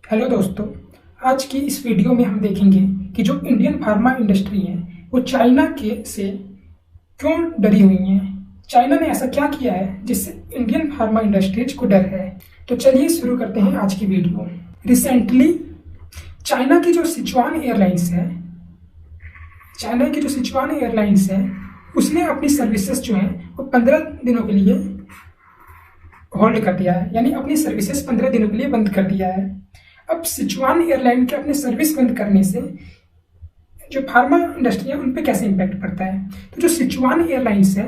Hello दोस्तों, आज की इस वीडियो में हम देखेंगे कि जो इंडियन फार्मा इंडस्ट्री है वो चाइना के से क्यों डरी हुई है। चाइना ने ऐसा क्या किया है जिससे इंडियन फार्मा इंडस्ट्रीज को डर है। तो चलिए शुरू करते हैं आज की वीडियो। रिसेंटली चाइना की जो सिचुआन एयरलाइंस है उसने अपनी सर्विसेज जो है वो 15 दिनों के लिए होल्ड कर दिया है, यानी अपनी सर्विसेज 15 दिनों के लिए बंद कर दिया है। अब सिचुआन एयरलाइन के अपने सर्विस बंद करने से जो फार्मा इंडस्ट्री है उन पे कैसे इम्पैक्ट पड़ता है। तो जो सिचुआन एयरलाइंस है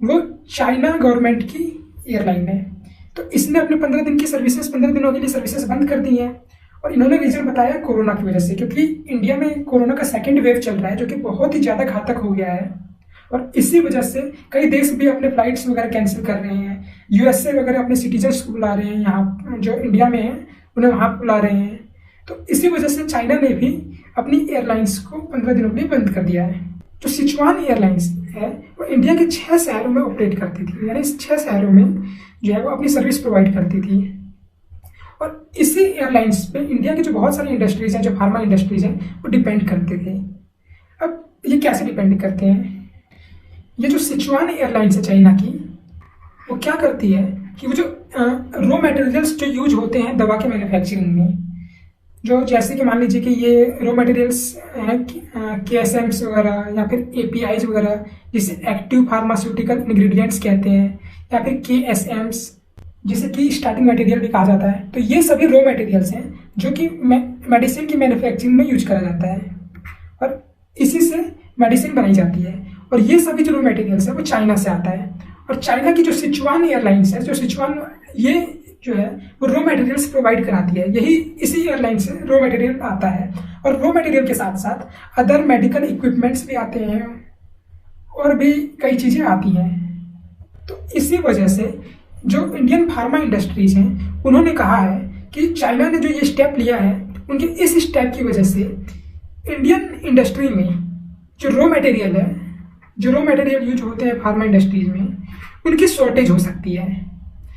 वो चाइना गवर्नमेंट की एयरलाइन है, तो इसने अपने 15 दिनों के लिए सर्विसेज बंद कर दी है। और इन्होंने रीजन बताया कोरोना की वजह से, क्योंकि इंडिया में कोरोना का सेकेंड वेव चल रहा है जो कि बहुत ही ज़्यादा घातक हो गया है। और इसी वजह से कई देश भी अपने फ्लाइट्स वगैरह कैंसिल कर रहे हैं। यूएसए वगैरह अपने सिटीजन्स को बुला रहे हैं, यहाँ जो इंडिया में है उन्हें वहाँ बुला रहे हैं। तो इसी वजह से चाइना ने भी अपनी एयरलाइंस को 15 दिनों के लिए बंद कर दिया है। जो सिचुआन एयरलाइंस है वो इंडिया के 6 शहरों में ऑपरेट करती थी, यानी इस 6 शहरों में जो है वो अपनी सर्विस प्रोवाइड करती थी। और इसी एयरलाइंस पे इंडिया की जो बहुत सारी इंडस्ट्रीज हैं, जो फार्मा इंडस्ट्रीज हैं, वो डिपेंड करते थे। अब ये कैसे डिपेंड करते हैं? ये जो सिचुआन एयरलाइंस है चाइना की, वो क्या करती है कि वो जो रॉ मटेरियल्स जो यूज होते हैं दवा के मैन्युफैक्चरिंग में, जो जैसे कि मान लीजिए कि ये रॉ मटेरियल्स हैं KSMs वगैरह या फिर APIs वगैरह, जिसे एक्टिव फार्मास्यूटिकल इंग्रेडिएंट्स कहते हैं, या फिर KSMs जिसे कि स्टार्टिंग मटेरियल भी कहा जाता है। तो ये सभी रॉ मटेरियल्स हैं जो कि मेडिसिन की मैन्युफैक्चरिंग में यूज करा जाता है और इसी से मेडिसिन बनाई जाती है। और ये सभी जो रॉ मटेरियल्स है वो चाइना से आता है। और चाइना की जो सिचुआन एयरलाइंस है, जो सिचुआन ये जो है वो रॉ मटेरियल्स प्रोवाइड कराती है। यही इसी एयरलाइन से रॉ मटेरियल आता है। और रॉ मटेरियल के साथ साथ अदर मेडिकल इक्विपमेंट्स भी आते हैं और भी कई चीज़ें आती हैं। तो इसी वजह से जो इंडियन फार्मा इंडस्ट्रीज हैं उन्होंने कहा है कि चाइना ने जो ये स्टेप लिया है, उनके इस स्टेप की वजह से इंडियन इंडस्ट्री में जो रॉ मटेरियल यूज होते हैं फार्मा इंडस्ट्रीज में, उनकी शॉर्टेज हो सकती है।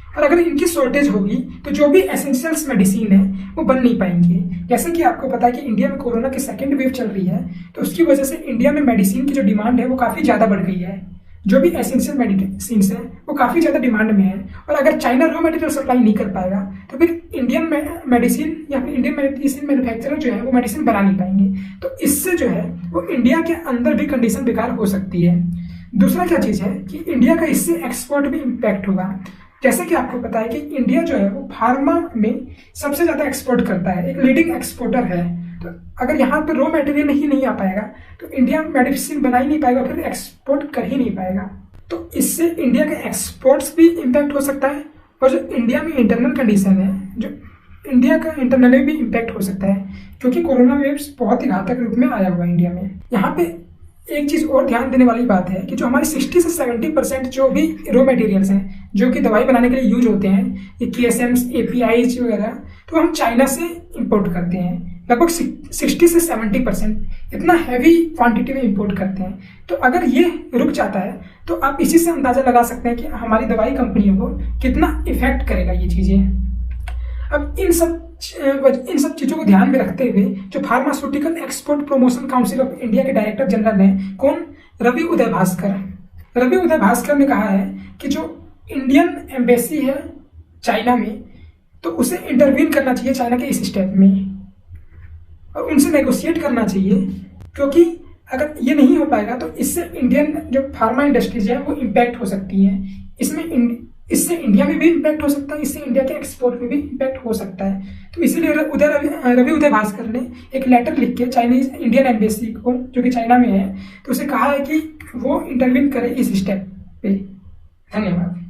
और अगर इनकी शॉर्टेज होगी तो जो भी एसेंशियल्स मेडिसिन है वो बन नहीं पाएंगे। जैसे कि आपको पता है कि इंडिया में कोरोना की सेकेंड वेव चल रही है, तो उसकी वजह से इंडिया में मेडिसिन की जो डिमांड है वो काफ़ी ज़्यादा बढ़ गई है। जो भी एसेंशियल मेडिसिन है वो काफ़ी ज़्यादा डिमांड में है। और अगर चाइना रॉ मटेरियल सप्लाई नहीं कर पाएगा तो फिर इंडियन मेडिसिन या फिर इंडियन मेडिसिन मैन्युफैक्चरर जो है वो मेडिसिन बना नहीं पाएंगे। तो इससे जो है वो इंडिया के अंदर भी कंडीशन बेकार हो सकती है। दूसरा क्या चीज़ है कि इंडिया का इससे एक्सपोर्ट भी इम्पैक्ट होगा। जैसे कि आपको पता है कि इंडिया जो है वो फार्मा में सबसे ज़्यादा एक्सपोर्ट करता है, एक लीडिंग एक्सपोर्टर है। तो अगर यहाँ पर रॉ मटेरियल ही नहीं आ पाएगा तो इंडिया मेडिसिन बना ही नहीं पाएगा, फिर एक्सपोर्ट कर ही नहीं पाएगा। तो इससे इंडिया के एक्सपोर्ट्स भी इम्पैक्ट हो सकता है। और जो इंडिया में इंटरनल कंडीशन है, जो इंडिया का इंटरनली भी इम्पैक्ट हो सकता है, क्योंकि कोरोना वेव्स बहुत ही घातक रूप में आया हुआ है इंडिया में। यहाँ पे एक चीज़ और ध्यान देने वाली बात है कि जो हमारे 60 से 70% जो भी रॉ मटेरियल्स हैं जो कि दवाई बनाने के लिए यूज होते हैं, ये KSMs APIs वगैरह, तो हम चाइना से इंपोर्ट करते हैं। लगभग 60 से 70% इतना हैवी क्वांटिटी में इंपोर्ट करते हैं। तो अगर ये रुक जाता है तो आप इसी से अंदाज़ा लगा सकते हैं कि हमारी दवाई कंपनियों को कितना इफेक्ट करेगा ये चीज़ें। अब इन सब चीज़ों को ध्यान में रखते हुए जो pharmaceutical export promotion council of India के डायरेक्टर जनरल हैं, कौन? रवि उदय भास्कर ने कहा है कि जो इंडियन एम्बेसी है चाइना में, तो उसे इंटरवीन करना चाहिए चाइना के इस स्टेप में और उनसे नेगोशिएट करना चाहिए, क्योंकि अगर ये नहीं हो पाएगा तो इससे इंडियन जो फार्मा इंडस्ट्रीज है वो इम्पैक्ट हो सकती है। इससे इंडिया में भी इम्पैक्ट हो सकता है, इससे इंडिया के एक्सपोर्ट में भी इम्पैक्ट हो सकता है। तो इसीलिए रवि उदय भास्कर ने एक लेटर लिख के चाइनीज इंडियन एम्बेसी को, जो कि चाइना में है, तो उसे कहा है कि वो इंटरवीन करे इस स्टेप पे। धन्यवाद।